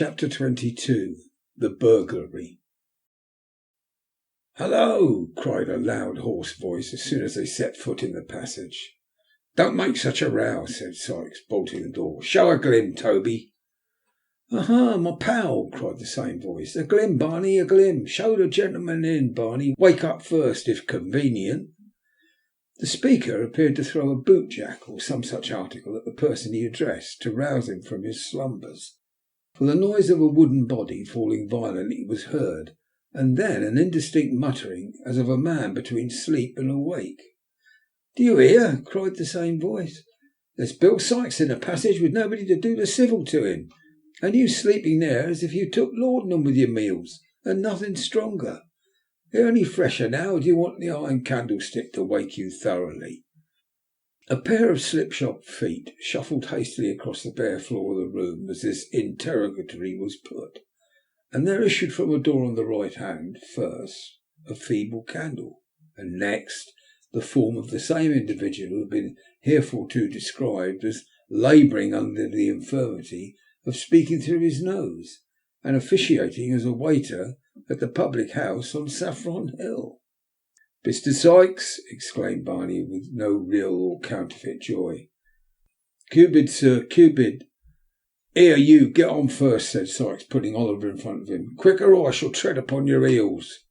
Chapter 22. The Burglary. "Hello!" cried a loud, hoarse voice as soon as they set foot in the passage. "Don't make such a row," said Sikes, bolting the door. "Show a glim, Toby." "Aha, my pal!" cried the same voice. "A glim, Barney, a glim. Show the gentleman in, Barney. Wake up first, if convenient." The speaker appeared to throw a boot jack or some such article at the person he addressed to rouse him from his slumbers. For the noise of a wooden body falling violently was heard, and then an indistinct muttering as of a man between sleep and awake. "Do you hear?" cried the same voice. "There's Bill Sikes in the passage with nobody to do the civil to him, and you sleeping there as if you took laudanum with your meals, and nothing stronger. Are you any fresher now, or do you want the iron candlestick to wake you thoroughly?" A pair of slipshod feet shuffled hastily across the bare floor of the room as this interrogatory was put, and there issued from a door on the right hand, first a feeble candle, and next the form of the same individual who had been heretofore described as labouring under the infirmity of speaking through his nose, and officiating as a waiter at the public house on Saffron Hill. "Mr. Sikes!" exclaimed Barney with no real or counterfeit joy. "Cupid, sir, Cupid." "Here, you, get on first," said Sikes, putting Oliver in front of him. "Quicker, or I shall tread upon your heels."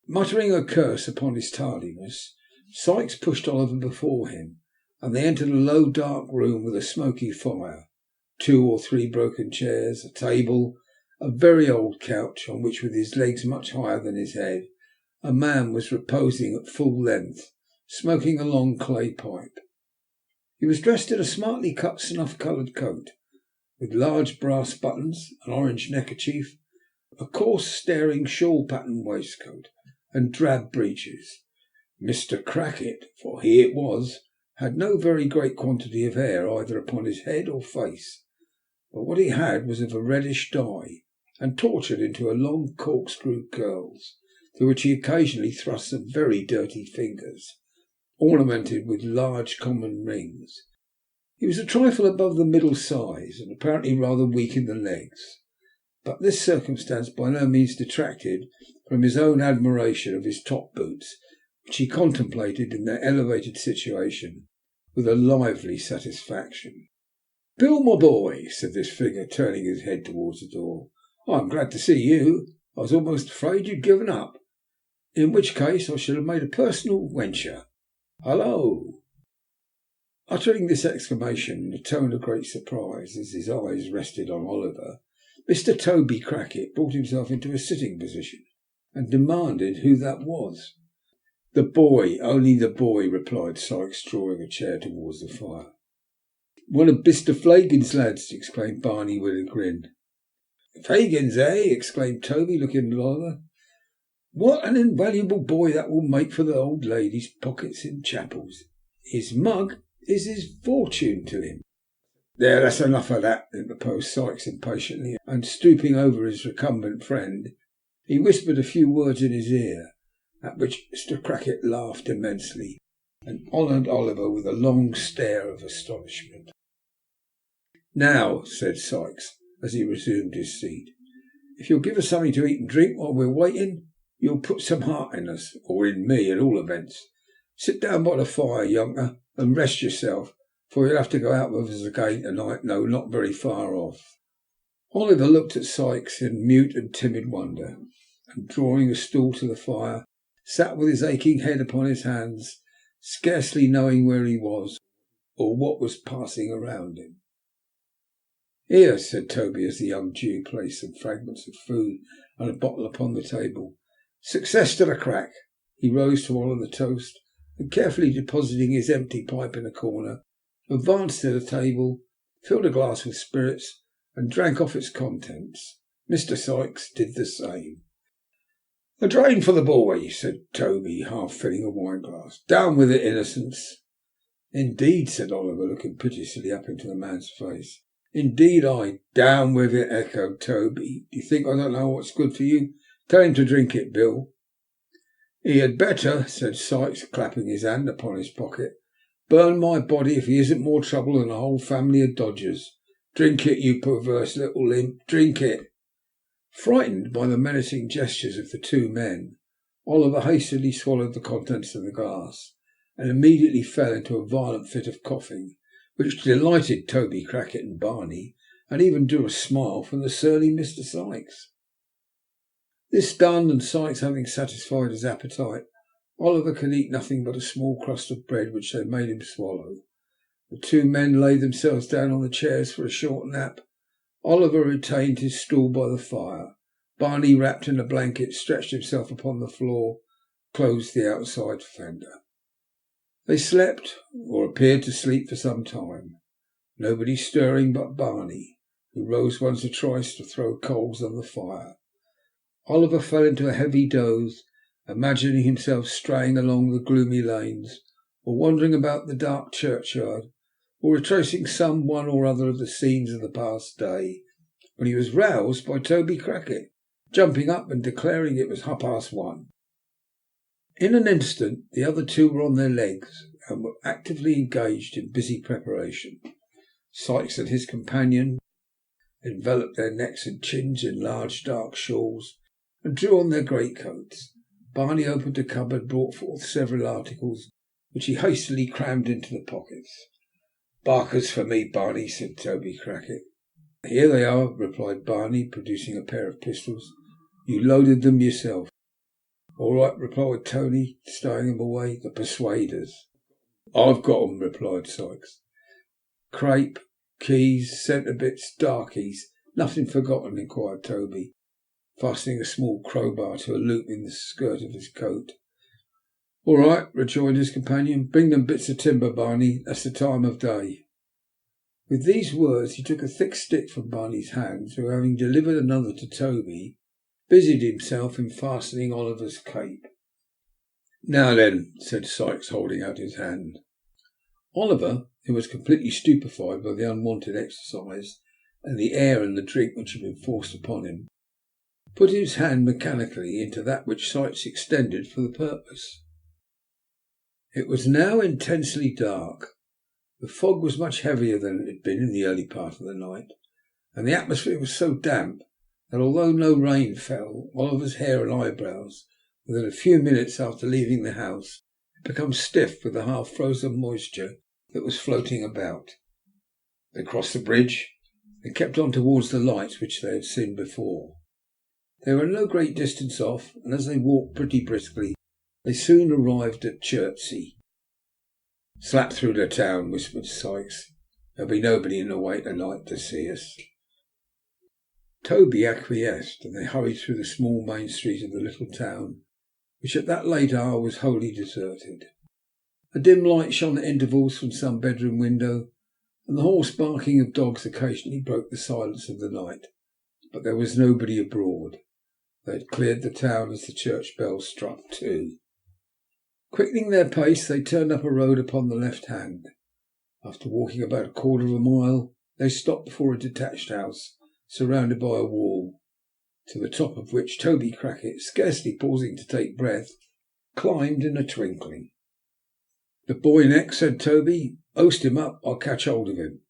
Muttering a curse upon his tardiness, Sikes pushed Oliver before him, and they entered a low dark room with a smoky fire, 2 or 3 broken chairs, a table, a very old couch on which, with his legs much higher than his head, a man was reposing at full length, smoking a long clay pipe. He was dressed in a smartly cut snuff-coloured coat, with large brass buttons, an orange neckerchief, a coarse staring shawl-patterned waistcoat, and drab breeches. Mr. Crackit, for he it was, had no very great quantity of hair either upon his head or face, but what he had was of a reddish dye, and tortured into long corkscrew curls, through which he occasionally thrust some very dirty fingers, ornamented with large common rings. He was a trifle above the middle size, and apparently rather weak in the legs, but this circumstance by no means detracted from his own admiration of his top boots, which he contemplated in their elevated situation with a lively satisfaction. "Bill, my boy," said this figure, turning his head towards the door, "I am glad to see you. I was almost afraid you had given up, in which case I should have made a personal venture. Hullo!" Uttering this exclamation in a tone of great surprise, as his eyes rested on Oliver, Mr. Toby Crackit brought himself into a sitting position and demanded who that was. "The boy, only the boy," replied Sikes, drawing a chair towards the fire. "One of Mr. Flagin's lads," exclaimed Barney with a grin. "Fagins, eh?" exclaimed Toby, looking at Oliver. "What an invaluable boy that will make for the old lady's pockets in chapels. His mug is his fortune to him." "There, that's enough of that," interposed Sikes impatiently, and stooping over his recumbent friend, he whispered a few words in his ear, at which Mr. Crackit laughed immensely, and honoured Oliver with a long stare of astonishment. "Now," said Sikes, as he resumed his seat, "if you'll give us something to eat and drink while we're waiting, you'll put some heart in us, or in me at all events. Sit down by the fire, younker, and rest yourself, for you'll have to go out with us again tonight, no, not very far off." Oliver looked at Sikes in mute and timid wonder, and drawing a stool to the fire, sat with his aching head upon his hands, scarcely knowing where he was or what was passing around him. "Here," said Toby, as the young Jew placed some fragments of food and a bottle upon the table. "Success to the crack." He rose to honour the toast, and carefully depositing his empty pipe in a corner, advanced to the table, filled a glass with spirits, and drank off its contents. Mr. Sikes did the same. "A drain for the boy," said Toby, half filling a wine glass. "Down with it, innocence." "Indeed," said Oliver, looking piteously up into the man's face. "Indeed, down with it," echoed Toby. "Do you think I don't know what's good for you? Tell him to drink it, Bill." "He had better," said Sikes, clapping his hand upon his pocket. "Burn my body if he isn't more trouble than a whole family of dodgers. Drink it, you perverse little imp, drink it." Frightened by the menacing gestures of the two men, Oliver hastily swallowed the contents of the glass and immediately fell into a violent fit of coughing, which delighted Toby, Crackit and Barney, and even drew a smile from the surly Mr. Sikes. This done, and Sikes having satisfied his appetite, Oliver could eat nothing but a small crust of bread which they made him swallow. The two men laid themselves down on the chairs for a short nap. Oliver retained his stool by the fire. Barney, wrapped in a blanket, stretched himself upon the floor, closed the outside fender. They slept, or appeared to sleep, for some time, nobody stirring but Barney, who rose once or twice to throw coals on the fire. Oliver fell into a heavy doze, imagining himself straying along the gloomy lanes, or wandering about the dark churchyard, or retracing some one or other of the scenes of the past day, when he was roused by Toby Crackit, jumping up and declaring it was 1:30. In an instant the other two were on their legs and were actively engaged in busy preparation. Sikes and his companion enveloped their necks and chins in large dark shawls and drew on their greatcoats. Barney opened a cupboard, brought forth several articles, which he hastily crammed into the pockets. "Barkers for me, Barney," said Toby Crackit. "Here they are," replied Barney, producing a pair of pistols. "You loaded them yourself." "All right," replied Tony, stowing them away. "The persuaders." "I've got 'em," replied Sikes. "Crape, keys, centre bits, darkies. Nothing forgotten?" inquired Toby, fastening a small crowbar to a loop in the skirt of his coat. "All right," rejoined his companion. "Bring them bits of timber, Barney. That's the time of day." With these words he took a thick stick from Barney's hands, who, having delivered another to Toby, busied himself in fastening Oliver's cape. "Now then," said Sikes, holding out his hand. Oliver, who was completely stupefied by the unwonted exercise and the air and the drink which had been forced upon him, put his hand mechanically into that which Sikes extended for the purpose. It was now intensely dark. The fog was much heavier than it had been in the early part of the night, and the atmosphere was so damp that, although no rain fell, Oliver's hair and eyebrows, within a few minutes after leaving the house, had become stiff with the half-frozen moisture that was floating about. They crossed the bridge and kept on towards the lights which they had seen before. They were no great distance off, and as they walked pretty briskly, they soon arrived at Chertsey. "Slap through the town," whispered Sikes. "There'll be nobody in the way tonight to see us." Toby acquiesced, and they hurried through the small main street of the little town, which at that late hour was wholly deserted. A dim light shone at intervals from some bedroom window, and the hoarse barking of dogs occasionally broke the silence of the night. But there was nobody abroad. They had cleared the town as the church bells struck 2. Quickening their pace, they turned up a road upon the left hand. After walking about a quarter of a mile, they stopped before a detached house surrounded by a wall, to the top of which Toby Crackit, scarcely pausing to take breath, climbed in a twinkling. "The boy next," said Toby. "Oast him up. I'll catch hold of him."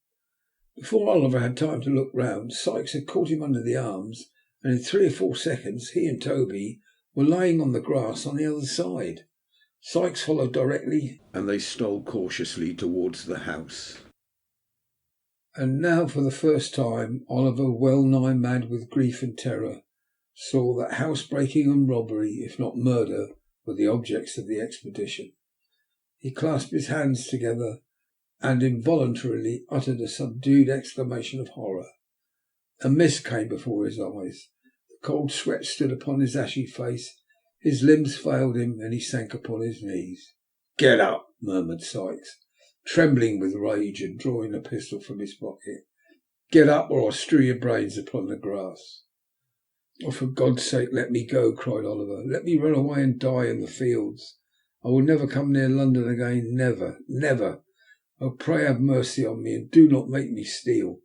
Before Oliver had time to look round, Sikes had caught him under the arms, and in 3 or 4 seconds he and Toby were laying on the grass on the other side. Sikes followed directly, and they stole cautiously towards the house. And now, for the first time, Oliver, well nigh mad with grief and terror, saw that housebreaking and robbery, if not murder, were the objects of the expedition. He clasped his hands together and involuntarily uttered a subdued exclamation of horror. A mist came before his eyes, the cold sweat stood upon his ashy face, his limbs failed him, and he sank upon his knees. "Get up," murmured Sikes, trembling with rage and drawing a pistol from his pocket. "Get up, or I'll strew your brains upon the grass." "Oh, for God's sake, let me go," cried Oliver. "Let me run away and die in the fields. I will never come near London again, never, never. Oh, pray have mercy on me, and do not make me steal.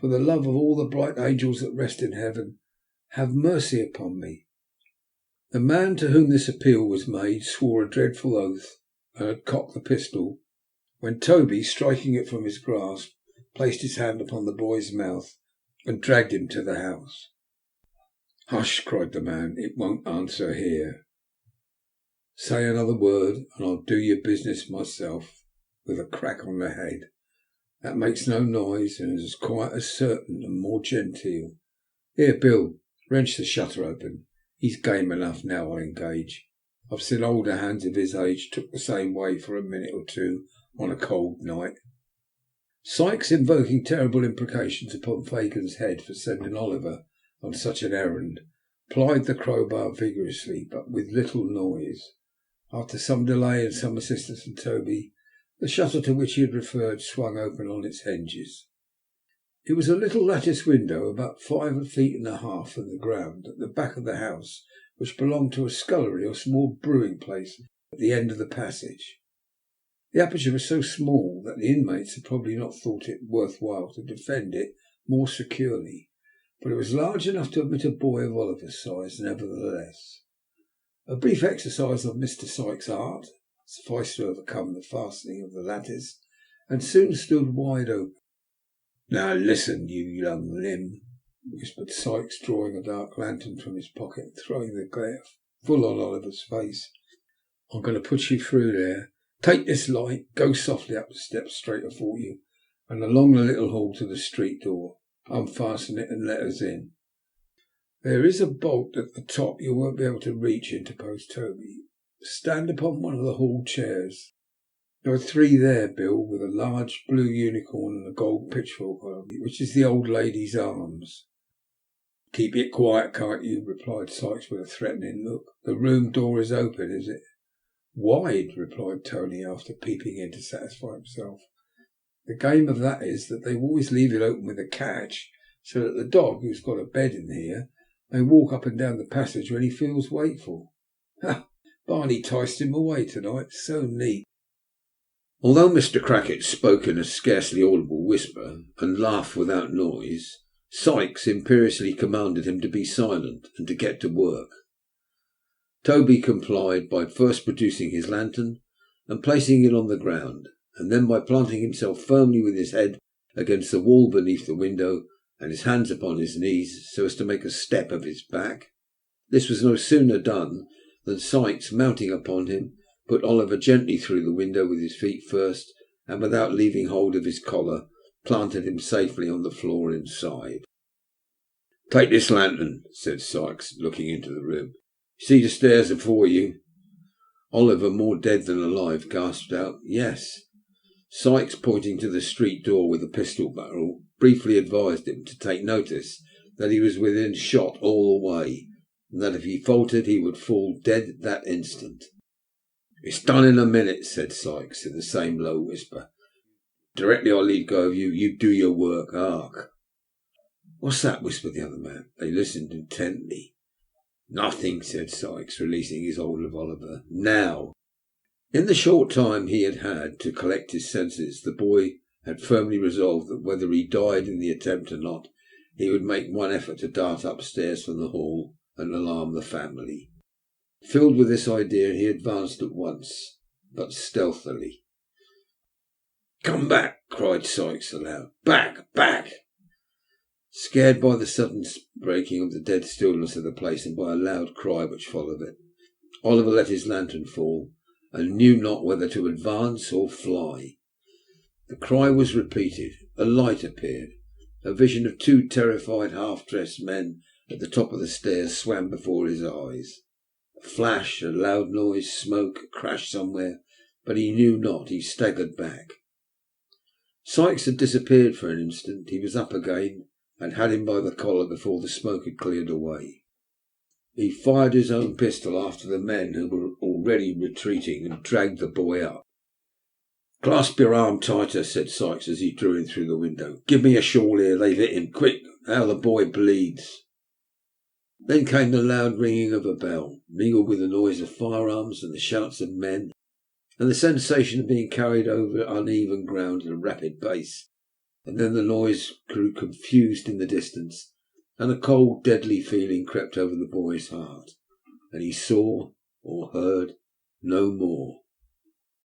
For the love of all the bright angels that rest in heaven, have mercy upon me." The man to whom this appeal was made swore a dreadful oath, and had cocked the pistol, when Toby, striking it from his grasp, placed his hand upon the boy's mouth, and dragged him to the house. "Hush!" cried the man. "It won't answer here. Say another word, and I'll do your business myself with a crack on the head. That makes no noise, and is as quiet as certain, and more genteel. Here, Bill, wrench the shutter open. He's game enough now, I engage. I've seen older hands of his age took the same way for a minute or two on a cold night." Sikes, invoking terrible imprecations upon Fagin's head for sending Oliver on such an errand, plied the crowbar vigorously, but with little noise. After some delay and some assistance from Toby, the shutter to which he had referred swung open on its hinges. It was a little lattice window about 5 feet and a half from the ground at the back of the house, which belonged to a scullery or small brewing place at the end of the passage. The aperture was so small that the inmates had probably not thought it worth while to defend it more securely, but it was large enough to admit a boy of Oliver's size nevertheless. A brief exercise of Mr. Sikes' art sufficed to overcome the fastening of the lattice, and soon stood wide open. "Now listen, you young limb," whispered Sikes, drawing a dark lantern from his pocket and throwing the glare full on Oliver's face. "I'm going to put you through there. Take this light, go softly up the steps straight afore you, and along the little hall to the street door. Unfasten it and let us in." "There is a bolt at the top you won't be able to reach," interposed Toby. "Stand upon one of the hall chairs. There are 3 there, Bill, with a large blue unicorn and a gold pitchfork on it, which is the old lady's arms." "Keep it quiet, can't you?" replied Sikes with a threatening look. "The room door is open, is it?" "Wide," replied Tony, after peeping in to satisfy himself. "The game of that is that they always leave it open with a catch, so that the dog, who's got a bed in here, may walk up and down the passage when he feels wakeful. Ha! Barney enticed him away tonight. So neat." Although Mr. Crackit spoke in a scarcely audible whisper and laughed without noise, Sikes imperiously commanded him to be silent and to get to work. Toby complied by first producing his lantern and placing it on the ground, and then by planting himself firmly with his head against the wall beneath the window and his hands upon his knees so as to make a step of his back. This was no sooner done than Sikes, mounting upon him, put Oliver gently through the window with his feet first, and without leaving hold of his collar, planted him safely on the floor inside. "Take this lantern," said Sikes, looking into the room. "You see the stairs before you?" Oliver, more dead than alive, gasped out, "Yes." Sikes, pointing to the street door with a pistol barrel, briefly advised him to take notice that he was within shot all the way, and that if he faltered he would fall dead that instant. "It's done in a minute," said Sikes in the same low whisper. "Directly I leave go of you, you do your work. Hark!" "What's that?" whispered the other man. They listened intently. "Nothing," said Sikes, releasing his hold of Oliver. "Now." In the short time he had had to collect his senses, the boy had firmly resolved that whether he died in the attempt or not, he would make one effort to dart upstairs from the hall and alarm the family. Filled with this idea, he advanced at once, but stealthily. "Come back!" cried Sikes aloud. "Back! Back!" Scared by the sudden breaking of the dead stillness of the place and by a loud cry which followed it, Oliver let his lantern fall and knew not whether to advance or fly. The cry was repeated. A light appeared. A vision of 2 terrified half-dressed men at the top of the stairs swam before his eyes. A flash, a loud noise, smoke, a crash somewhere, but he knew not. He staggered back. Sikes had disappeared for an instant. He was up again and had him by the collar before the smoke had cleared away. He fired his own pistol after the men who were already retreating and dragged the boy up. "Clasp your arm tighter," said Sikes as he drew him through the window. "Give me a shawl here. They've hit him. Quick! How the boy bleeds!" Then came the loud ringing of a bell, mingled with the noise of firearms and the shouts of men, and the sensation of being carried over uneven ground at a rapid pace. And then the noise grew confused in the distance, and a cold, deadly feeling crept over the boy's heart, and he saw or heard no more.